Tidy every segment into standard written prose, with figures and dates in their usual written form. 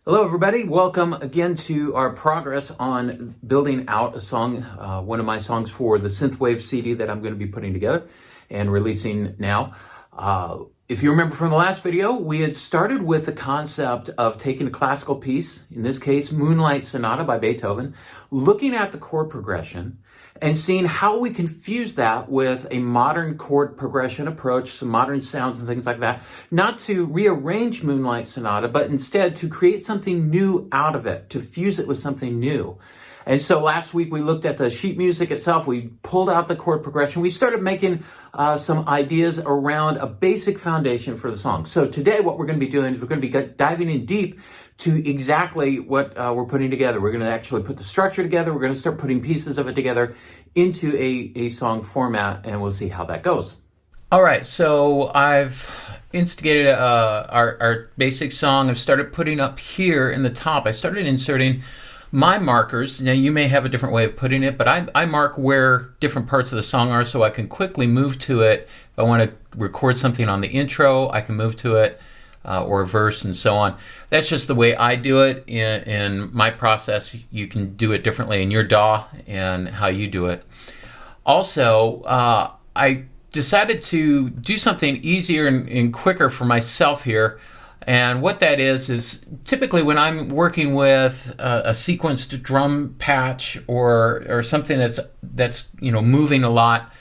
Hello, everybody. Welcome again to our progress on building out a song, one of my songs for the Synthwave CD that I'm going to be putting together and releasing now. If you remember from the last video, we had started with the concept of taking a classical piece, in this case, Moonlight Sonata by Beethoven, looking at the chord progression and seeing how we can fuse that with a modern chord progression approach, some modern sounds and things like that, not to rearrange Moonlight Sonata, but instead to create something new out of it, to fuse it with something new. And so last week we looked at the sheet music itself, we pulled out the chord progression, we started making some ideas around a basic foundation for the song. So today what we're going to be doing is we're going to be diving in deep to exactly what we're putting together. We're going to actually put the structure together, we're going to start putting pieces of it together into a song format, and we'll see how that goes. All right, so I've instigated our basic song. I've started putting up here in the top. I started inserting my markers. Now you may have a different way of putting it, but I mark where different parts of the song are so I can quickly move to it. If I want to record something on the intro, I can move to it, or a verse and so on. That's just the way I do it in my process. You can do it differently in your DAW and how you do it. Also, I decided to do something easier and quicker for myself here. And what that is typically when I'm working with a sequenced drum patch or something that's moving a lot,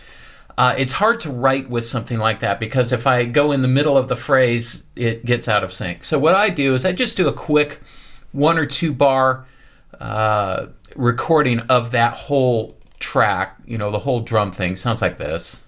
it's hard to write with something like that because if I go in the middle of the phrase, it gets out of sync. So what I do is I just do a quick 1 or 2 bar recording of that whole track, the whole drum thing. Sounds like this.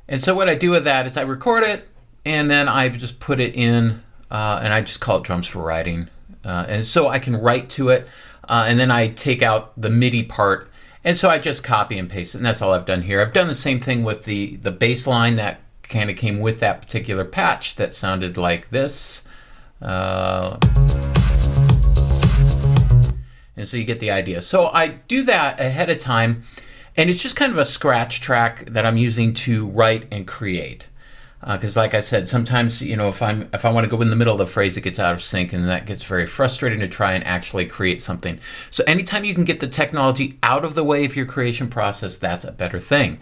And so what I do with that is I record it and then I just put it in and I just call it drums for writing. And so I can write to it and then I take out the MIDI part and so I just copy and paste it, and that's all I've done here. I've done the same thing with the bass line that kind of came with that particular patch that sounded like this. And so you get the idea. So I do that ahead of time. And it's just kind of a scratch track that I'm using to write and create. Because like I said, sometimes, if I want to go in the middle of the phrase, it gets out of sync and that gets very frustrating to try and actually create something. So anytime you can get the technology out of the way of your creation process, that's a better thing.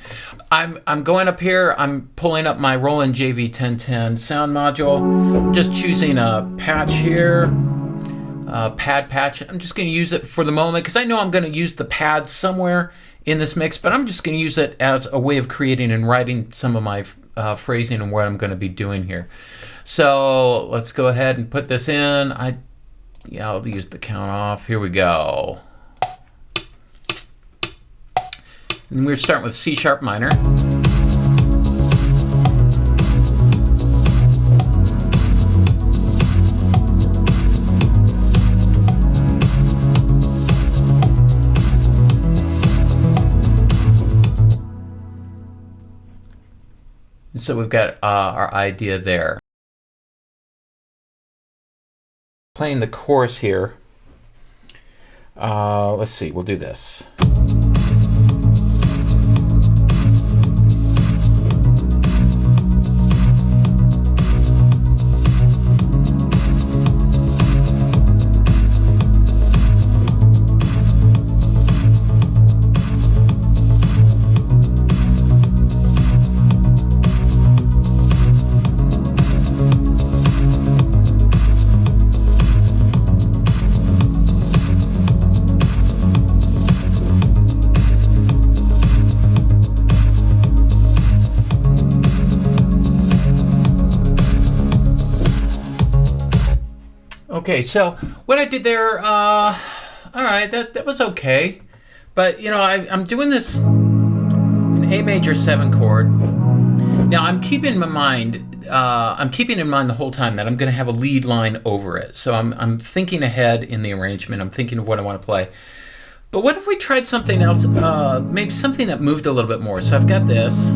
I'm going up here, I'm pulling up my Roland JV1010 sound module. I'm just choosing a patch here, pad patch. I'm just going to use it for the moment because I know I'm going to use the pad somewhere in this mix, but I'm just going to use it as a way of creating and writing some of my phrasing and what I'm going to be doing here. So let's go ahead and put this in. I'll use the count off. Here we go. And we're starting with C sharp minor. So we've got our idea there. Playing the chorus here. Let's see, we'll do this. Okay, so what I did there, all right, that was okay. But, I'm doing this in A major 7 chord. Now, I'm keeping in mind the whole time that I'm going to have a lead line over it. So I'm thinking ahead in the arrangement. I'm thinking of what I want to play. But what if we tried something else, maybe something that moved a little bit more? So I've got this.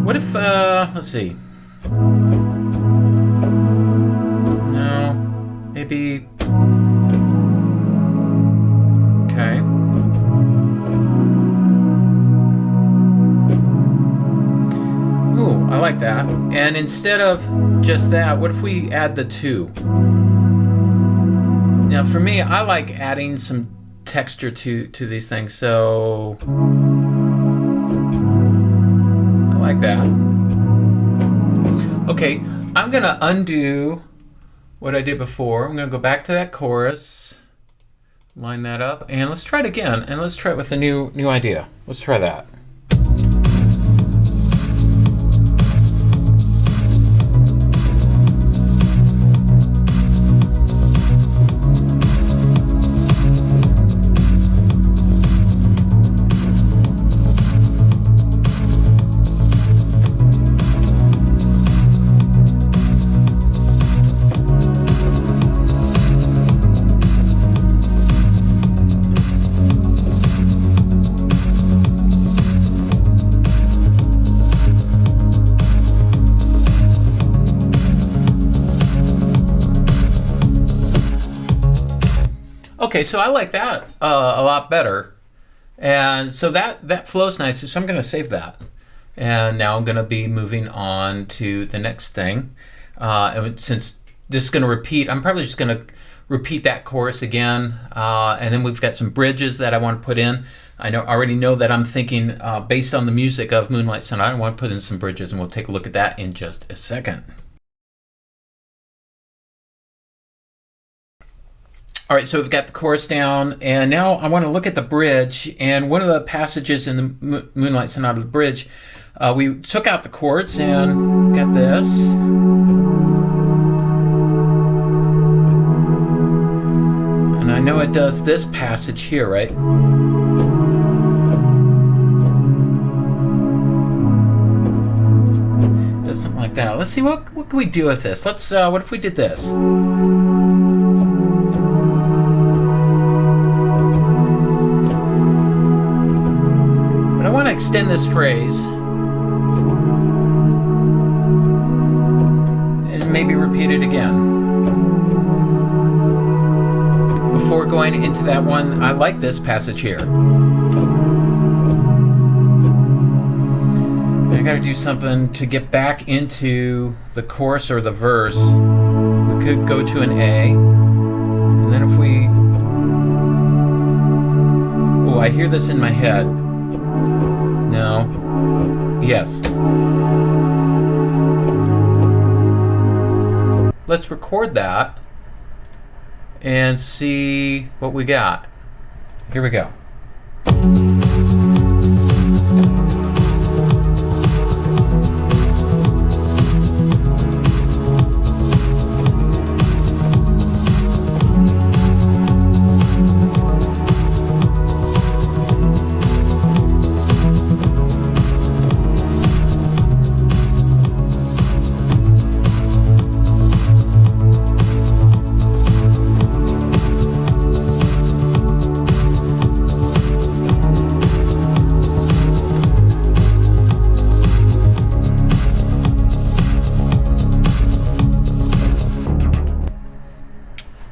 What if, let's see. Maybe, okay. Ooh, I like that. that. And instead of just that, what if we add the 2? Now for me, I like adding some texture to these things, so I like that. Okay, I'm gonna undo what I did before. I'm gonna go back to that chorus, line that up, and let's try it again, and let's try it with a new idea. Let's try that. Okay, so I like that a lot better, and so that flows nice. So I'm going to save that, and now I'm going to be moving on to the next thing. And since this is going to repeat, I'm probably just going to repeat that chorus again, and then we've got some bridges that I want to put in. I already know that I'm thinking based on the music of Moonlight Sonata, I want to put in some bridges, and we'll take a look at that in just a second. All right, so we've got the chorus down, and now I want to look at the bridge. And one of the passages in the Moonlight Sonata, the bridge, we took out the chords and got this. And I know it does this passage here, right? It does something like that. Let's see, what can we do with this? Let's. What if we did this? I want to extend this phrase and maybe repeat it again. Before going into that one, I like this passage here. I got to do something to get back into the chorus or the verse. We could go to an A, and then if we... Oh, I hear this in my head. No. Yes. Let's record that and see what we got. Here we go.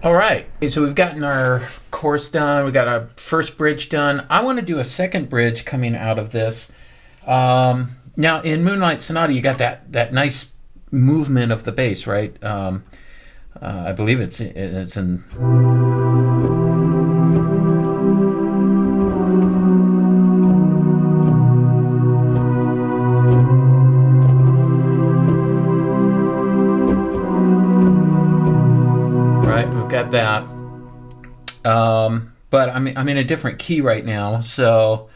All right, so we've gotten our chorus done, we got our first bridge done. I want to do a second bridge coming out of this. Now in Moonlight Sonata, you got that nice movement of the bass, right? I believe it's in... Got that, but I'm in a different key right now, so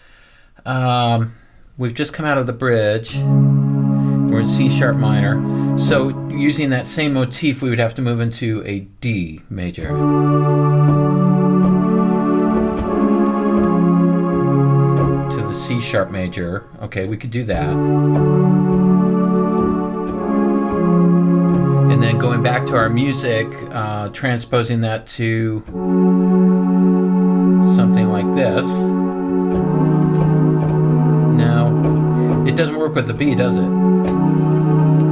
we've just come out of the bridge. We're in C sharp minor, so using that same motif we would have to move into a D major. To the C sharp major. Okay, we could do that. And then going back to our music, transposing that to something like this. No, it doesn't work with the B, does it?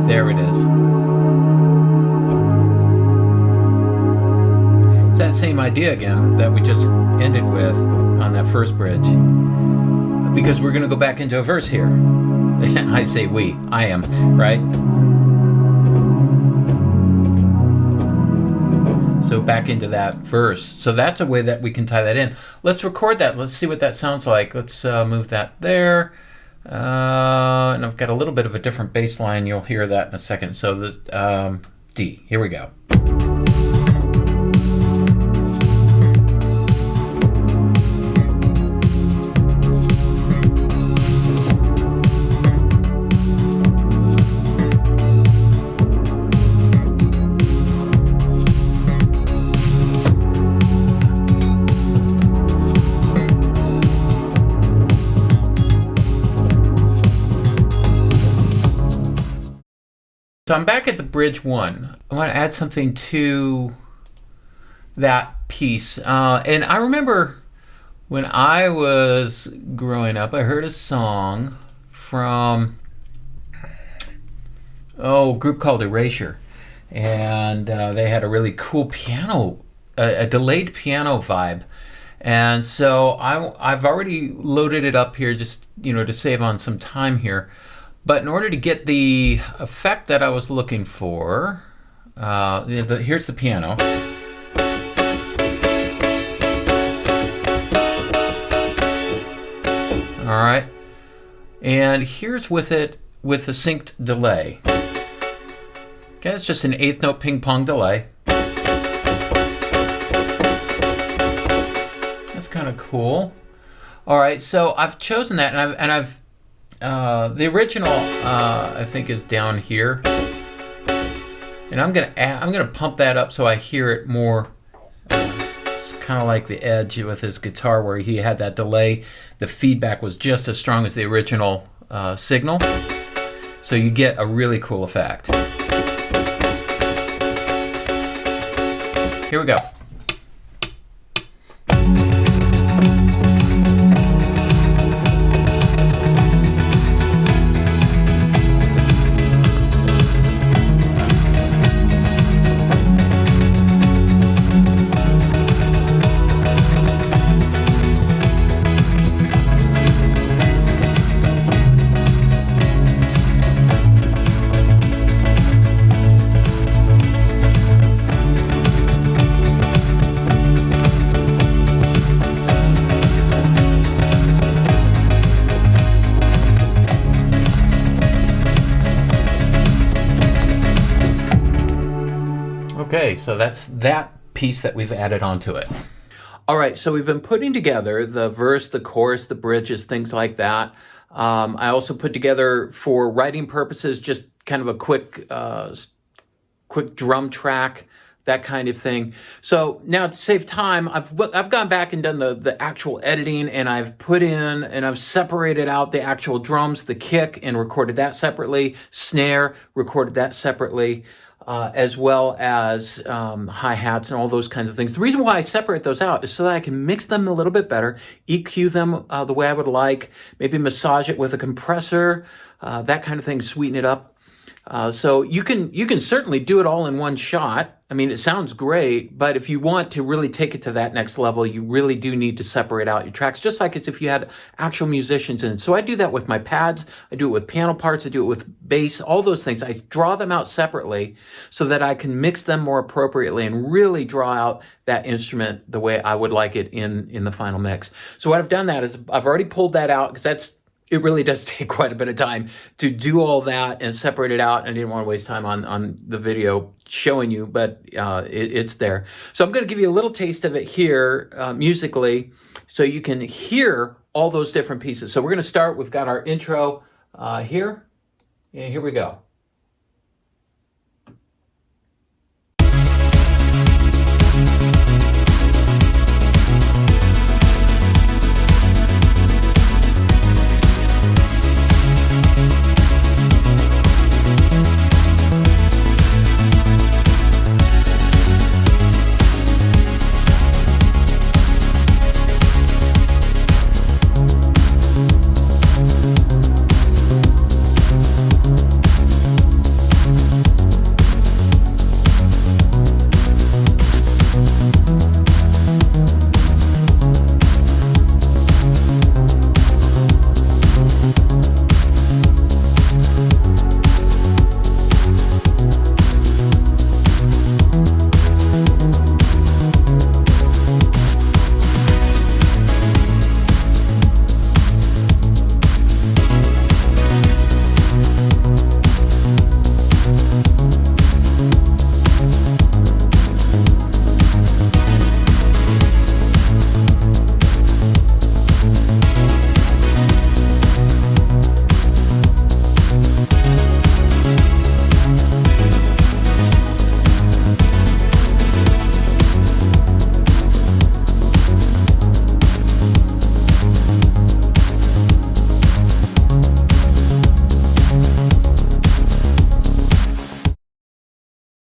There it is. It's that same idea again that we just ended with on that first bridge. Because we're going to go back into a verse here. I say we, I am, right? back into that verse. So that's a way that we can tie that in. Let's record that. Let's see what that sounds like. Let's move that there. And I've got a little bit of a different bass line. You'll hear that in a second. So the D. Here we go. So I'm back at the bridge 1. I want to add something to that piece. And I remember when I was growing up, I heard a song from a group called Erasure. And they had a really cool piano, a delayed piano vibe. And so I've already loaded it up here just, to save on some time here. But in order to get the effect that I was looking for, here's the piano. All right. And here's with the synced delay. Okay, it's just an eighth note ping pong delay. That's kind of cool. All right, so I've chosen that, and I've the original, I think, is down here, and I'm gonna pump that up so I hear it more. It's kind of like the Edge with his guitar, where he had that delay. The feedback was just as strong as the original signal, so you get a really cool effect. Here we go. Okay, so that's that piece that we've added onto it. All right, so we've been putting together the verse, the chorus, the bridges, things like that. I also put together, for writing purposes, just kind of a quick drum track, that kind of thing. So now, to save time, I've gone back and done the actual editing, and I've put in and I've separated out the actual drums, the kick, and recorded that separately. Snare, recorded that separately. As well as hi-hats and all those kinds of things. The reason why I separate those out is so that I can mix them a little bit better, EQ them the way I would like, maybe massage it with a compressor, that kind of thing, sweeten it up. So you can certainly do it all in one shot. I mean, it sounds great, but if you want to really take it to that next level, you really do need to separate out your tracks, just like as if you had actual musicians in. So I do that with my pads, I do it with piano parts, I do it with bass, all those things. I draw them out separately so that I can mix them more appropriately and really draw out that instrument the way I would like it in the final mix. So what I've done that is I've already pulled that out, because it really does take quite a bit of time to do all that and separate it out. I didn't want to waste time on the video showing you, but it's there. So I'm going to give you a little taste of it here musically, so you can hear all those different pieces. So we're going to start. We've got our intro here, and here we go.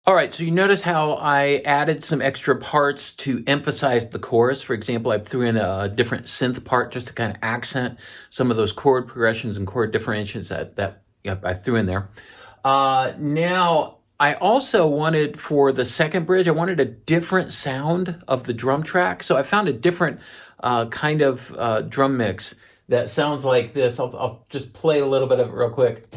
All right, so you notice how I added some extra parts to emphasize the chorus. For example, I threw in a different synth part just to kind of accent some of those chord progressions and chord differentiations that I threw in there. Now, I also wanted for the second bridge, I wanted a different sound of the drum track. So I found a different kind of drum mix that sounds like this. I'll just play a little bit of it real quick.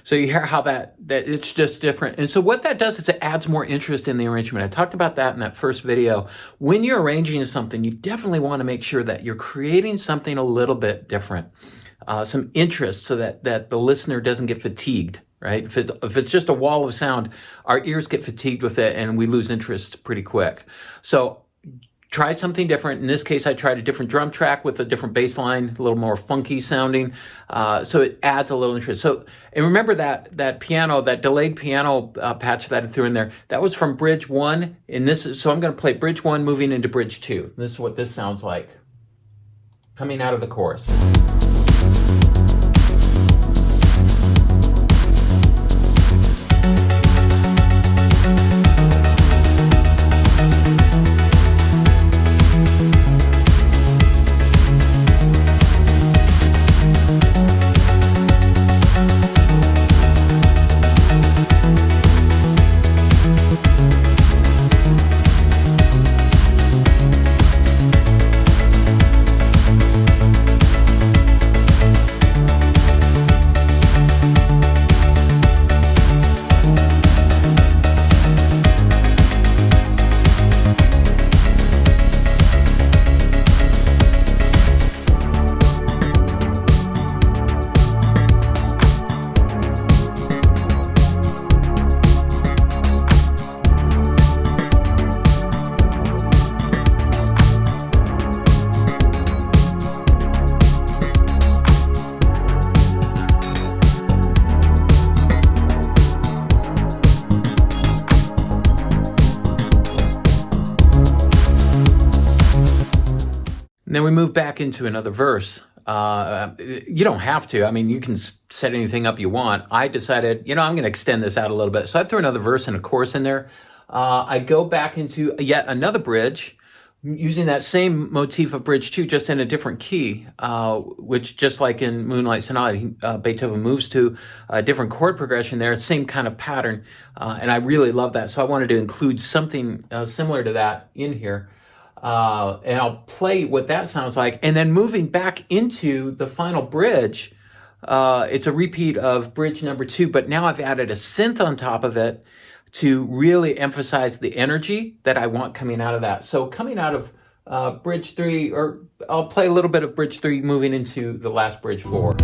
So you hear how that it's just different. And so what that does is it adds more interest in the arrangement. I talked about that in that first video. When you're arranging something, you definitely want to make sure that you're creating something a little bit different, some interest, so that the listener doesn't get fatigued, right? If it's just a wall of sound, our ears get fatigued with it and we lose interest pretty quick. So try something different. In this case, I tried a different drum track with a different bass line, a little more funky sounding. So it adds a little interest. So, and remember that piano, that delayed piano patch that I threw in there, that was from bridge 1. So I'm going to play bridge 1 moving into bridge 2. This is what this sounds like coming out of the chorus. And then we move back into another verse. You don't have to. I mean, you can set anything up you want. I decided, I'm going to extend this out a little bit. So I threw another verse and a chorus in there. I go back into yet another bridge using that same motif of bridge 2, just in a different key, which just like in Moonlight Sonata, Beethoven moves to a different chord progression there, same kind of pattern. And I really love that. So I wanted to include something similar to that in here. And I'll play what that sounds like. And then moving back into the final bridge, it's a repeat of bridge number 2, but now I've added a synth on top of it to really emphasize the energy that I want coming out of that. So coming out of bridge 3, or I'll play a little bit of bridge 3 moving into the last bridge 4.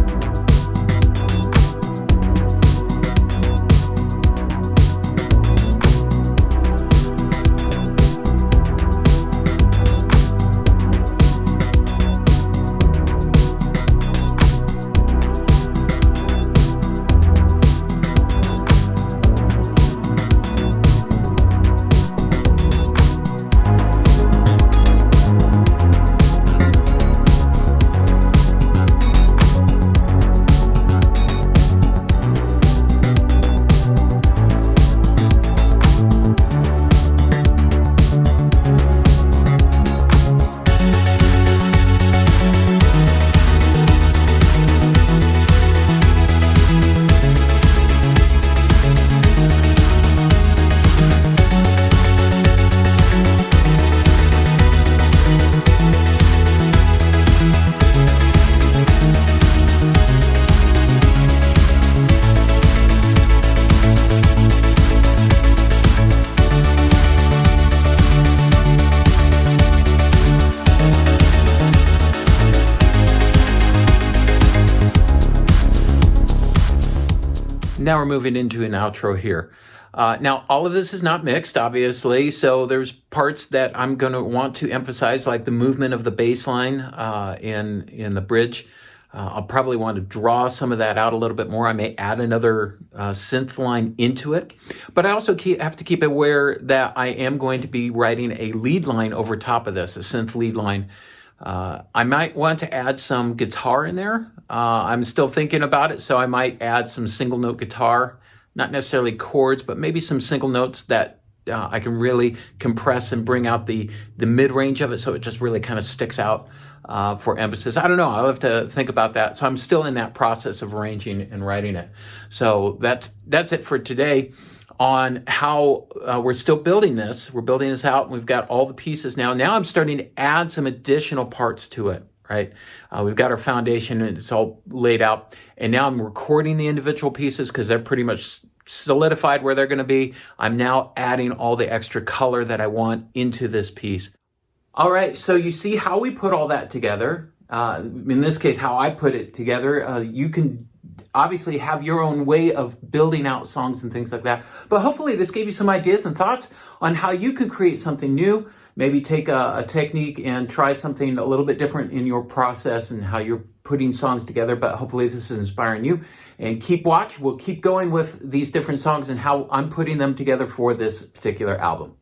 Now we're moving into an outro here. Now, all of this is not mixed, obviously, so there's parts that I'm going to want to emphasize, like the movement of the bass line in the bridge. I'll probably want to draw some of that out a little bit more. I may add another synth line into it. But I also have to keep aware that I am going to be writing a lead line over top of this, a synth lead line. I might want to add some guitar in there. I'm still thinking about it, so I might add some single note guitar, not necessarily chords, but maybe some single notes that I can really compress and bring out the mid-range of it so it just really kind of sticks out for emphasis. I don't know. I'll have to think about that. So I'm still in that process of arranging and writing it. So that's it for today on how we're still building this. We're building this out, and we've got all the pieces now. Now I'm starting to add some additional parts to it, right? We've got our foundation, and it's all laid out. And now I'm recording the individual pieces because they're pretty much solidified where they're going to be. I'm now adding all the extra color that I want into this piece. All right, so you see how we put all that together. In this case, how I put it together. You can obviously have your own way of building out songs and things like that. But hopefully this gave you some ideas and thoughts on how you could create something new. Maybe take a technique and try something a little bit different in your process and how you're putting songs together. But hopefully this is inspiring you. And keep watch. We'll keep going with these different songs and how I'm putting them together for this particular album.